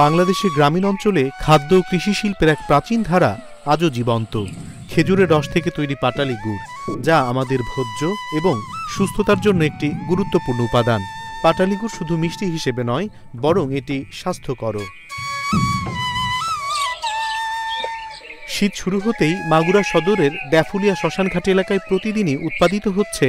বাংলাদেশের গ্রামীণ অঞ্চলে খাদ্য ও কৃষি শিল্পের এক প্রাচীন ধারা আজও জীবন্ত। খেজুরের রস থেকে তৈরি পাটালি গুড়, যা আমাদের ভোজ্য এবং সুস্থতার জন্য একটি গুরুত্বপূর্ণ উপাদান। পাটালি গুড় শুধু মিষ্টি হিসেবে নয়, বরং এটি স্বাস্থ্যকরও। শীত শুরু হতেই মাগুরা সদরের ড্যাফুলিয়া শ্মশানঘাট এলাকায় প্রতিদিনই উৎপাদিত হচ্ছে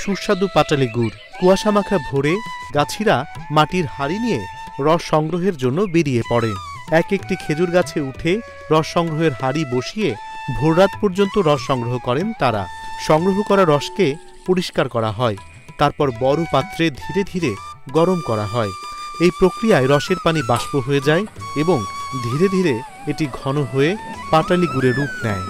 সুস্বাদু পাটালি গুড়। কুয়াশা মাখা ভোরে গাছিরা মাটির হাঁড়ি নিয়ে রস সংগ্রহের জন্য বেরিয়ে পড়ে। এক একটি খেজুর গাছে উঠে রস সংগ্রহের হাঁড়ি বসিয়ে ভোররাত পর্যন্ত রস সংগ্রহ করেন তারা। সংগ্রহ করা রসকে পরিষ্কার করা হয়, তারপর বড় পাত্রে ধীরে ধীরে গরম করা হয়। এই প্রক্রিয়ায় রসের পানি বাষ্প হয়ে যায় এবং ধীরে ধীরে এটি ঘন হয়ে পাটালি গুড়ের রূপ নেয়।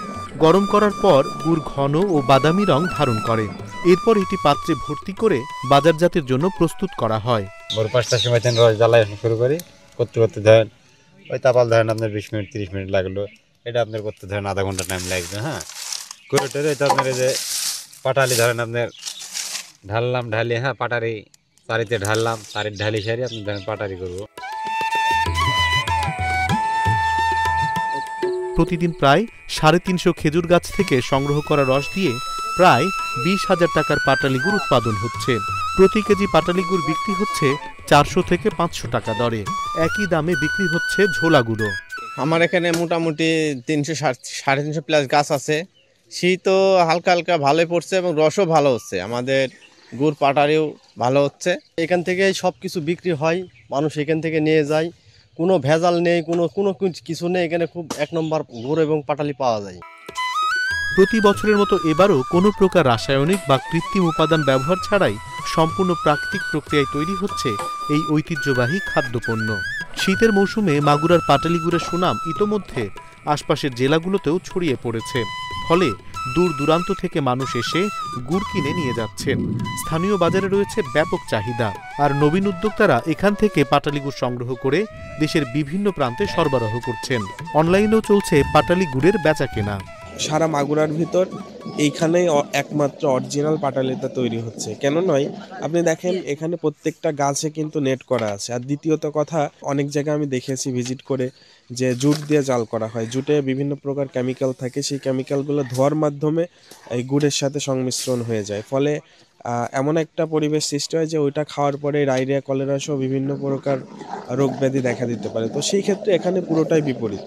গরম করার পর গুড় ঘন ও বাদামি রং ধারণ করে। এরপর এটি পাত্রে ভর্তি করে বাজারজাতের জন্য প্রস্তুত করা হয়। ভোর ৫টার সময় রস জ্বালায় শুরু করি, করতে করতে ধরেন ওই তাপাল ধরেন আপনার ২০ মিনিট ৩০ মিনিট লাগলো। এটা আপনার করতে ধরেন আধা ঘন্টা টাইম লাগবে। করে টোরে এটা আপনার এই যে পাটালি ধরেন আপনার ঢাললাম, ঢালি পাটারি চারিতে ঢাললাম, চারির ঢালি সারি আপনি ধরেন পাটারি করবো। প্রতিদিন প্রায় ৩৫০ খেজুর গাছ থেকে সংগ্রহ করা রস দিয়ে প্রায় ২০,০০০ টাকার পাটালি গুড় উৎপাদন হচ্ছে। প্রতি কেজি পাটালি গুড় বিক্রি হচ্ছে ৪০০ থেকে ৫০০ টাকা দরে। একই দামে বিক্রি হচ্ছে ঝোলা গুঁড়ো। আমার এখানে মোটামুটি ৩০০-৩৫০ প্লাস গাছ আছে। শীতও হালকা হালকা ভালোই পড়ছে এবং রসও ভালো হচ্ছে, আমাদের গুড় পাটারিও ভালো হচ্ছে। এখান থেকে সব কিছু বিক্রি হয়, মানুষ এখান থেকে নিয়ে যায়, কোনো ভেজাল নেই, কোনো কিছু নেই। এখানে খুব এক নম্বর গুড় এবং পাটালি পাওয়া যায়। প্রতি বছরের মতো এবারও কোনো প্রকার রাসায়নিক বা কৃত্রিম উপাদান ব্যবহার ছাড়াই সম্পূর্ণ প্রাকৃতিক প্রক্রিয়ায় তৈরি হচ্ছে এই ঐতিহ্যবাহী খাদ্যপণ্য। শীতের মৌসুমে মাগুরার পাটালি গুড়ের সুনাম ইতোমধ্যে আশপাশের জেলাগুলোতেও ছড়িয়ে পড়েছে। ফলে দূর দূরান্ত থেকে মানুষ এসে গুড় কিনে নিয়ে যাচ্ছেন। স্থানীয় বাজারে রয়েছে ব্যাপক চাহিদা, আর নবীন উদ্যোক্তারা এখান থেকে পাটালি গুড় সংগ্রহ করে দেশের বিভিন্ন প্রান্তে সরবরাহ করছেন। অনলাইনেও চলছে পাটালি গুড়ের বেচাকেনা। সারা মাগুরার ভিতর এইখানেই একমাত্র অরিজিনাল পাটালিটা তৈরি হচ্ছে। কেন নয়, আপনি দেখেন এখানে প্রত্যেকটা গাছে কিন্তু নেট করা আছে। আর দ্বিতীয়ত কথা, অনেক জায়গায় আমি দেখেছি ভিজিট করে যে জুট দিয়ে জাল করা হয়। জুটে বিভিন্ন প্রকার কেমিক্যাল থাকে, সেই কেমিক্যালগুলো ধোয়ার মাধ্যমে এই গুড়ের সাথে সংমিশ্রণ হয়ে যায়। ফলে এমন একটা পরিবেশ সৃষ্টি হয় যে ওইটা খাওয়ার পরে ডায়রিয়া, কলেরা সহ বিভিন্ন প্রকার রোগ ব্যাধি দেখা দিতে পারে। তো সেই ক্ষেত্রে এখানে পুরোটাই বিপরীত।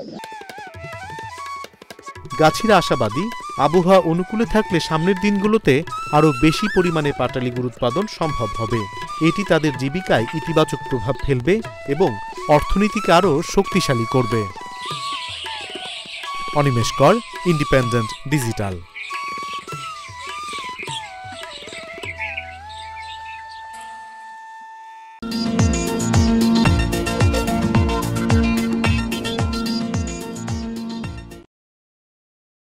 গাছিরা আশাবাদী, আবহাওয়া অনুকূলে থাকলে সামনের দিনগুলোতে আরও বেশি পরিমাণে পাটালি গুড় উৎপাদন সম্ভব হবে। এটি তাদের জীবিকায় ইতিবাচক প্রভাব ফেলবে এবং অর্থনীতিকে আরও শক্তিশালী করবে। অনিমেষ কর, ইন্ডিপেন্ডেন্ট ডিজিটাল।